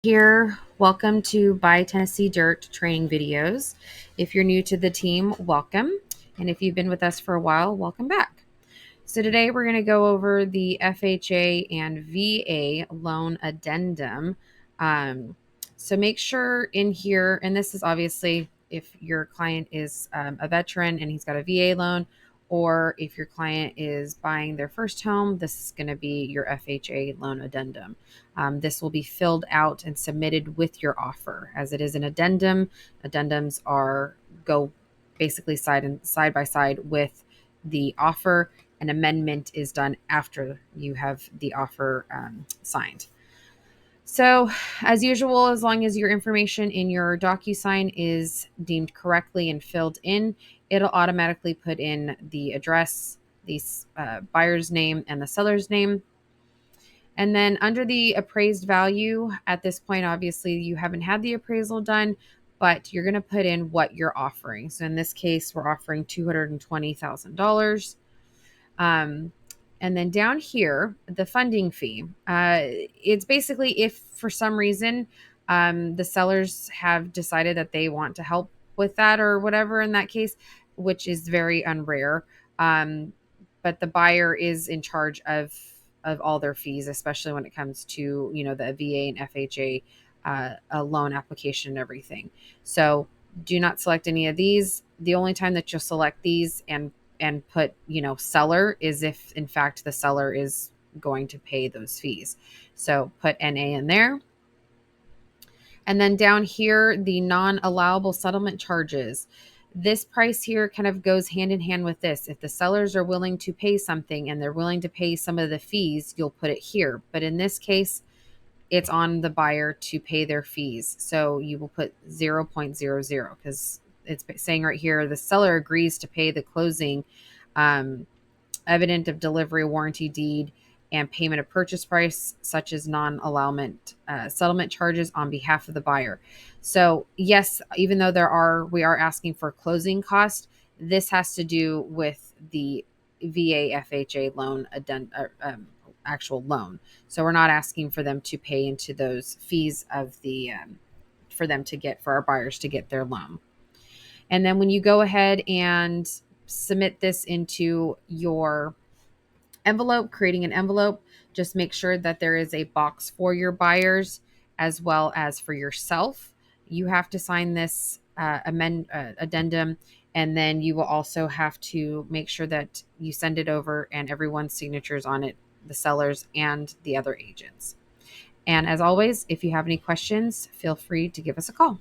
Here. Welcome to Buy Tennessee Dirt training videos. If you're new to the team, welcome. And if you've been with us for a while, welcome back. So today we're going to go over the FHA and VA loan addendum. So make sure in here, and this is obviously if your client is a veteran and he's got a VA loan, or if your client is buying their first home, this is going to be your FHA loan addendum. This will be filled out and submitted with your offer, as it is an addendum. Addendums go basically side by side with the offer. An amendment is done after you have the offer signed. So, as usual, as long as your information in your DocuSign is deemed correctly and filled in, it'll automatically put in the address, the buyer's name, and the seller's name. And then under the appraised value, at this point, obviously, you haven't had the appraisal done, but you're going to put in what you're offering. So, in this case, we're offering $220,000. And then down here, the funding fee. It's basically if for some reason the sellers have decided that they want to help with that or whatever in that case, which is very unrare. But the buyer is in charge of all their fees, especially when it comes to the VA and FHA a loan application and everything. So do not select any of these. The only time that you'll select these and put, seller is if in fact the seller is going to pay those fees. So put NA in there. And then down here, the non-allowable settlement charges. This price here kind of goes hand in hand with this. If the sellers are willing to pay something and they're willing to pay some of the fees, you'll put it here. But in this case, it's on the buyer to pay their fees. So you will put 0.00 because it's saying right here, the seller agrees to pay the closing evident of delivery warranty deed and payment of purchase price, such as non-allowment settlement charges on behalf of the buyer. So yes, even though we are asking for closing cost, this has to do with the VA FHA loan actual loan. So we're not asking for them to pay into those fees of the for our buyers to get their loan. And then when you go ahead and submit this into your envelope, creating an envelope, just make sure that there is a box for your buyers as well as for yourself. You have to sign this addendum, and then you will also have to make sure that you send it over and everyone's signatures on it, the sellers and the other agents. And as always, if you have any questions, feel free to give us a call.